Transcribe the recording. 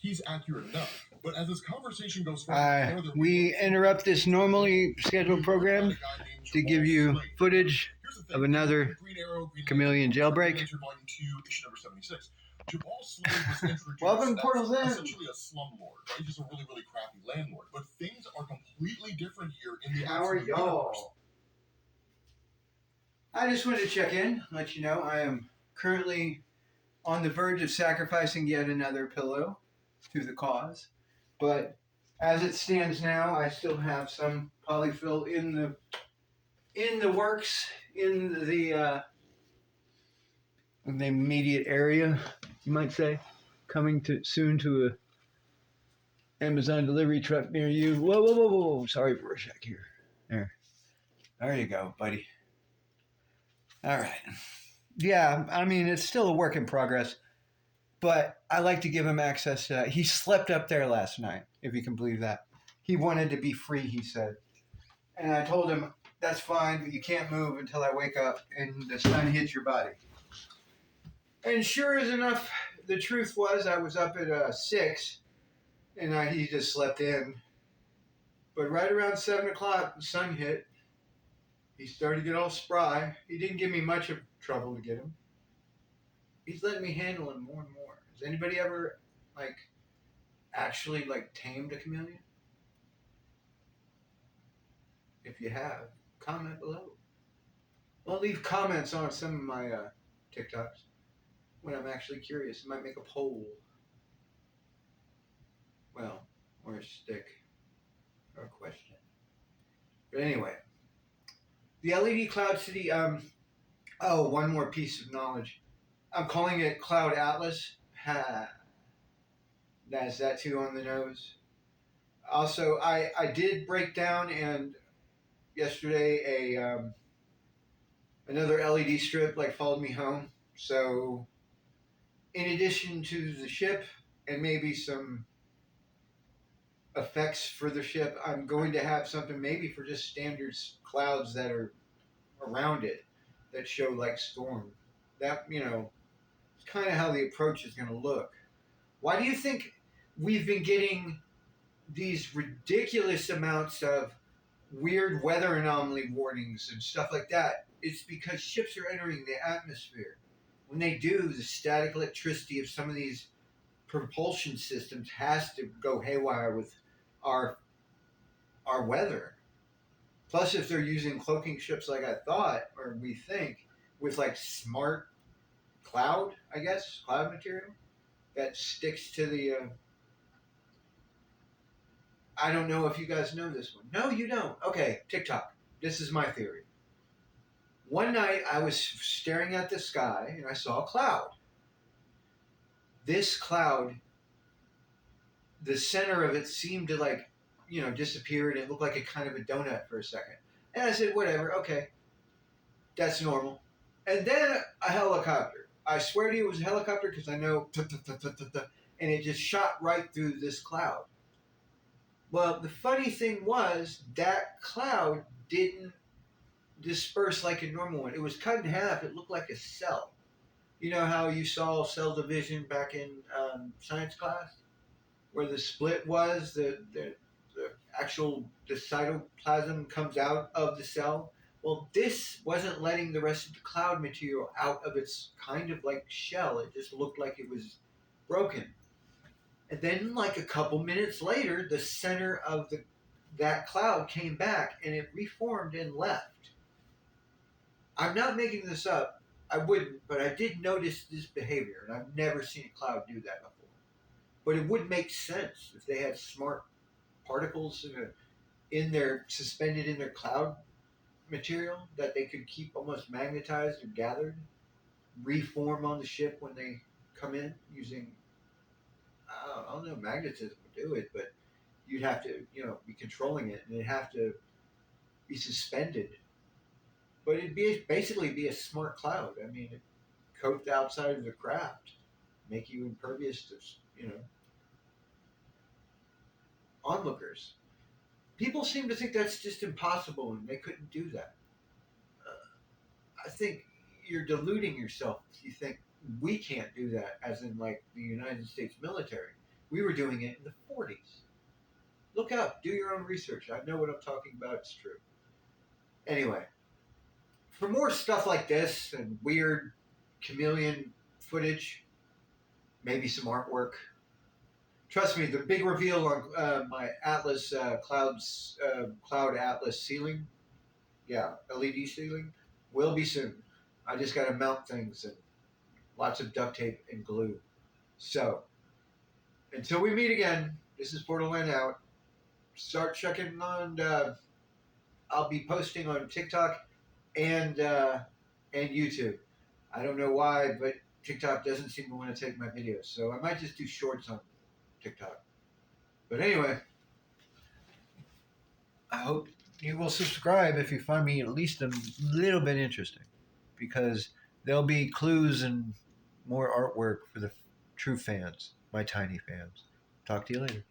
he's accurate enough. But as this conversation goes forward, we interrupt this normally scheduled program to give you footage of another Chameleon jailbreak. Welcome, Portals In. Essentially a slumlord, right? Just a really, really crappy landlord. But things are completely different here in the How are y'all? I just wanted to check in, let you know I am currently on the verge of sacrificing yet another pillow to the cause. But as it stands now, I still have some polyfill in the works in the immediate area, you might say, coming to soon to a Amazon delivery truck near you. Whoa! Sorry, Rorschach here. There you go, buddy. All right. Yeah, I mean, it's still a work in progress, but I like to give him access to that. He slept up there last night, if you can believe that. He wanted to be free, he said. And I told him, that's fine, but you can't move until I wake up and the sun hits your body. And sure as enough, the truth was I was up at 6, and he just slept in. But right around 7 o'clock, the sun hit. He started to get all spry. He didn't give me much of trouble to get him. He's letting me handle him more and more. Has anybody ever, actually, tamed a chameleon? If you have, comment below. I'll leave comments on some of my TikToks when I'm actually curious. I might make a poll. Well, or a stick. Or a question. But anyway. The LED Cloud City, one more piece of knowledge. I'm calling it Cloud Atlas. That's that too on the nose. Also, I did break down and yesterday another LED strip followed me home. So in addition to the ship and maybe some effects for the ship, I'm going to have something maybe for just standard clouds that are around it that show storm. That, it's kind of how the approach is going to look. Why do you think we've been getting these ridiculous amounts of weird weather anomaly warnings and stuff like that? It's because ships are entering the atmosphere. When they do, the static electricity of some of these propulsion systems has to go haywire with our weather. Plus, if they're using cloaking ships like I thought, or we think, with smart cloud material that sticks to the... I don't know if you guys know this one. No, you don't. Okay, TikTok. This is my theory. One night, I was staring at the sky, and I saw a cloud. This cloud, the center of it seemed to disappear, and it looked like a kind of a donut for a second. And I said, whatever, okay. That's normal. And then a helicopter. I swear to you it was a helicopter because I know, and it just shot right through this cloud. Well, the funny thing was that cloud didn't disperse like a normal one. It was cut in half. It looked like a cell. You know how you saw cell division back in science class? Where the split was, the cytoplasm comes out of the cell. Well, this wasn't letting the rest of the cloud material out of its kind of shell. It just looked like it was broken. And then a couple minutes later, the center of that cloud came back and it reformed and left. I'm not making this up. I wouldn't, but I did notice this behavior, and I've never seen a cloud do that before. But it would make sense if they had smart particles suspended in their cloud material that they could keep almost magnetized or gathered, reform on the ship when they come in using, I don't know, magnetism would do it, but you'd have to, be controlling it, and it'd have to be suspended. But it'd basically be a smart cloud. I mean, it'd coat the outside of the craft, make you impervious to, onlookers. People seem to think that's just impossible and they couldn't do that. I think you're deluding yourself if you think we can't do that, as in the United States military. We were doing it in the 40s. Look up, do your own research. I know what I'm talking about, it's true. Anyway, for more stuff like this and weird chameleon footage, maybe some artwork. Trust me, the big reveal on my Atlas Cloud Atlas ceiling, yeah, LED ceiling, will be soon. I just got to mount things and lots of duct tape and glue. So, until we meet again, this is Borderland out. Start checking on. I'll be posting on TikTok and YouTube. I don't know why, but TikTok doesn't seem to want to take my videos, so I might just do shorts on TikTok. But anyway, I hope you will subscribe if you find me at least a little bit interesting, because there'll be clues and more artwork for the true fans, my tiny fans. Talk to you later.